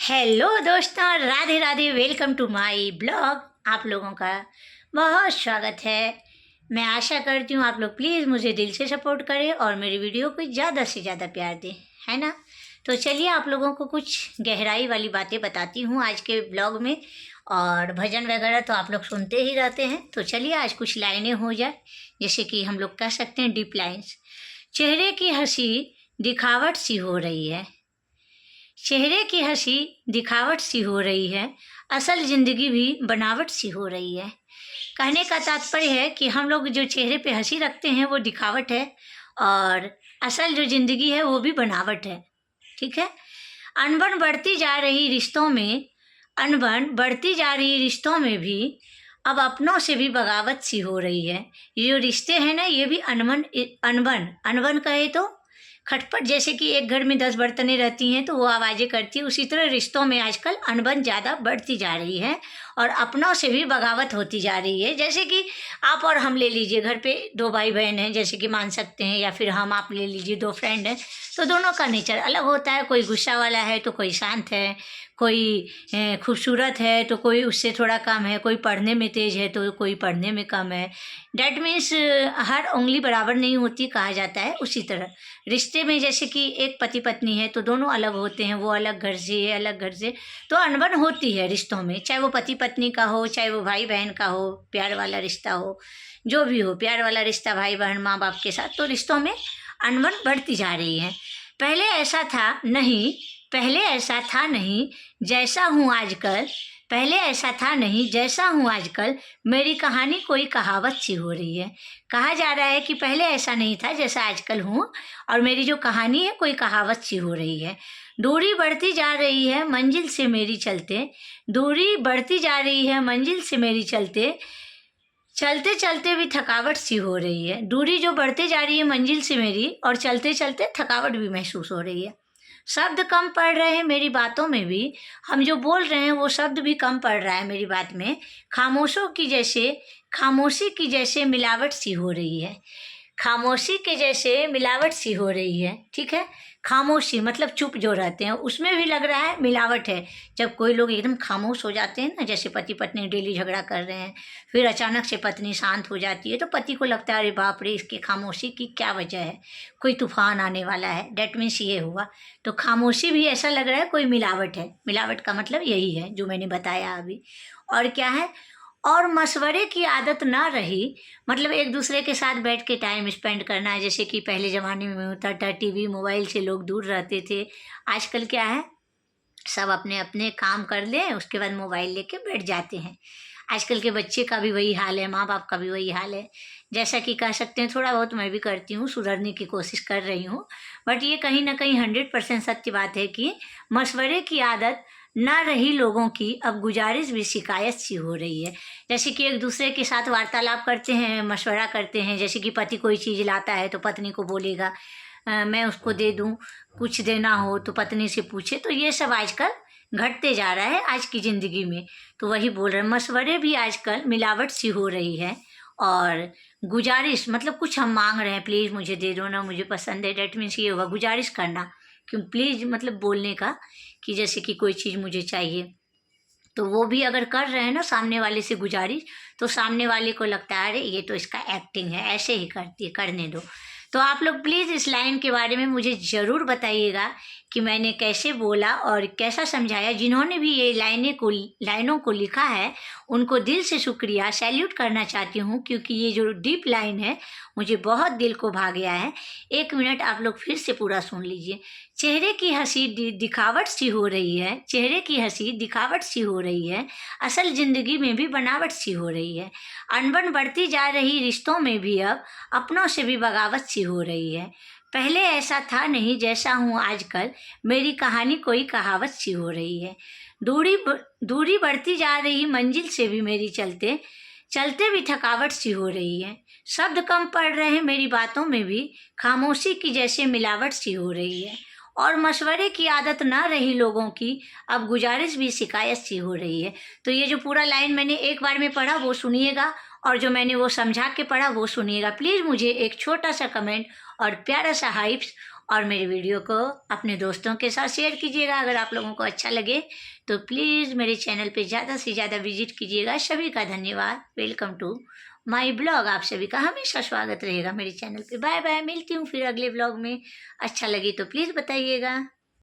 Hello दोस्तों, Radhe Radhe. Welcome to my blog. आप लोगों का बहुत स्वागत है। मैं आशा करती हूँ आप लोग प्लीज़ मुझे दिल से सपोर्ट करें और मेरी वीडियो को ज़्यादा से ज़्यादा प्यार दें, है ना। तो चलिए आप लोगों को कुछ गहराई वाली बातें बताती हूँ आज के ब्लॉग में। और भजन वगैरह तो आप लोग सुनते ही रहते हैं, तो चलिए आज कुछ लाइनें हो जाए, जैसे कि हम लोग कह सकते हैं डीप लाइन्स। चेहरे की हंसी दिखावट सी हो रही है, चेहरे की हंसी दिखावट सी हो रही है, असल जिंदगी भी बनावट सी हो रही है। कहने का तात्पर्य है कि हम लोग जो चेहरे पे हंसी रखते हैं वो दिखावट है, और असल जो जिंदगी है वो भी बनावट है। ठीक है। अनबन बढ़ती जा रही रिश्तों में, अनबन बढ़ती जा रही रिश्तों में भी अब अपनों से भी बगावत सी हो रही है। ये जो रिश्ते हैं ना, ये भी अनबन अनबन अनबन कहे तो खटपट, जैसे कि एक घर में 10 बर्तनें रहती हैं तो वो आवाज़ें करती है, उसी तरह रिश्तों में आजकल अनबन ज़्यादा बढ़ती जा रही है और अपनों से भी बगावत होती जा रही है। जैसे कि आप और हम ले लीजिए, घर पे 2 भाई बहन हैं, जैसे कि मान सकते हैं, या फिर हम आप ले लीजिए 2 फ्रेंड हैं, तो दोनों का नेचर अलग होता है। कोई गुस्सा वाला है तो कोई शांत है, कोई खूबसूरत है तो कोई उससे थोड़ा कम है, कोई पढ़ने में तेज़ है तो कोई पढ़ने में कम है। डैट मीन्स हर उंगली बराबर नहीं होती कहा जाता है। उसी तरह रिश्ते में, जैसे कि एक पति पत्नी है तो दोनों अलग होते हैं, वो अलग घर से है, अलग घर से, तो अनबन होती है रिश्तों में, चाहे वो पति पत्नी का हो, चाहे वो भाई बहन का हो, प्यार वाला रिश्ता हो, जो भी हो, प्यार वाला रिश्ता भाई बहन माँ बाप के साथ, तो रिश्तों में अनबन बढ़ती जा रही है। पहले ऐसा था नहीं, पहले ऐसा था नहीं जैसा हूँ आजकल, पहले ऐसा था नहीं जैसा हूँ आजकल, मेरी कहानी कोई कहावत सी हो रही है। कहा जा रहा है कि पहले ऐसा नहीं था जैसा आजकल हूँ, और मेरी जो कहानी है कोई कहावत सी हो रही है। दूरी बढ़ती जा रही है मंजिल से मेरी चलते, दूरी बढ़ती जा रही है मंजिल से मेरी चलते, चलते चलते भी थकावट सी हो रही है। दूरी जो बढ़ते जा रही है मंजिल से मेरी, और चलते चलते थकावट भी महसूस हो रही है। शब्द कम पड़ रहे हैं मेरी बातों में भी, हम जो बोल रहे हैं वो शब्द भी कम पड़ रहा है मेरी बात में। खामोशों की जैसे, खामोशी की जैसे मिलावट सी हो रही है, खामोशी के जैसे मिलावट सी हो रही है। ठीक है। खामोशी मतलब चुप जो रहते हैं, उसमें भी लग रहा है मिलावट है। जब कोई लोग एकदम खामोश हो जाते हैं ना, जैसे पति पत्नी डेली झगड़ा कर रहे हैं, फिर अचानक से पत्नी शांत हो जाती है, तो पति को लगता है अरे बाप रे, इसकी खामोशी की क्या वजह है, कोई तूफान आने वाला है, डेट मीन्स ये हुआ। तो खामोशी भी ऐसा लग रहा है कोई मिलावट है। मिलावट का मतलब यही है जो मैंने बताया अभी। और क्या है, और मशवरे की आदत ना रही, मतलब एक दूसरे के साथ बैठ के टाइम स्पेंड करना है, जैसे कि पहले ज़माने में होता था, टीवी मोबाइल से लोग दूर रहते थे। आजकल क्या है, सब अपने अपने काम कर लें, उसके बाद मोबाइल लेके बैठ जाते हैं। आजकल के बच्चे का भी वही हाल है, माँ बाप का भी वही हाल है। जैसा कि कह सकते हैं, थोड़ा बहुत मैं भी करती हूँ, सुधरने की कोशिश कर रही हूँ, बट ये कहीं ना कहीं 100% सत्य बात है कि मशवरे की आदत ना रही लोगों की, अब गुजारिश भी शिकायत सी हो रही है। जैसे कि एक दूसरे के साथ वार्तालाप करते हैं, मशवरा करते हैं, जैसे कि पति कोई चीज़ लाता है तो पत्नी को बोलेगा मैं उसको दे दूँ, कुछ देना हो तो पत्नी से पूछे, तो ये सब आजकल घटते जा रहा है आज की ज़िंदगी में। तो वही बोल रहे हैं, मशवरे भी आजकल मिलावट सी हो रही है। और गुजारिश मतलब कुछ हम मांग रहे हैं, प्लीज़ मुझे दे दो ना, मुझे पसंद है, डेट मीन्स ये होगा गुजारिश करना। क्यों प्लीज़ मतलब बोलने का, कि जैसे कि कोई चीज़ मुझे चाहिए, तो वो भी अगर कर रहे हैं ना सामने वाले से गुजारिश, तो सामने वाले को लगता है अरे ये तो इसका एक्टिंग है, ऐसे ही करती है, करने दो। तो आप लोग प्लीज़ इस लाइन के बारे में मुझे ज़रूर बताइएगा कि मैंने कैसे बोला और कैसा समझाया। जिन्होंने भी ये लाइनों को लिखा है, उनको दिल से शुक्रिया, सैल्यूट करना चाहती हूँ, क्योंकि ये जो डीप लाइन है मुझे बहुत दिल को भा गया है। 1 मिनट आप लोग फिर से पूरा सुन लीजिए। चेहरे की हंसी दिखावट सी हो रही है, चेहरे की हंसी दिखावट सी हो रही है, असल ज़िंदगी में भी बनावट सी हो रही है। अनबन बढ़ती जा रही रिश्तों में भी अब अपनों से भी बगावत सी हो रही है। पहले ऐसा था नहीं जैसा हूँ आजकल, मेरी कहानी कोई कहावत सी हो रही है। दूरी बढ़ती जा रही मंजिल से भी मेरी चलते चलते भी थकावट सी हो रही है। शब्द कम पड़ रहे हैं मेरी बातों में भी, खामोशी की जैसे मिलावट सी हो रही है। और मशवरे की आदत ना रही लोगों की, अब गुजारिश भी शिकायत सी हो रही है। तो ये जो पूरा लाइन मैंने एक बार में पढ़ा वो सुनिएगा, और जो मैंने वो समझा के पढ़ा वो सुनिएगा। प्लीज़ मुझे एक छोटा सा कमेंट और प्यारा सा हाइप्स और मेरी वीडियो को अपने दोस्तों के साथ शेयर कीजिएगा। अगर आप लोगों को अच्छा लगे तो प्लीज़ मेरे चैनल पे ज़्यादा से ज़्यादा विजिट कीजिएगा। सभी का धन्यवाद। Welcome to my blog. आप सभी का हमेशा स्वागत रहेगा मेरे चैनल पे। बाय बाय, मिलती हूँ फिर अगले ब्लॉग में। अच्छा लगे तो प्लीज़ बताइएगा।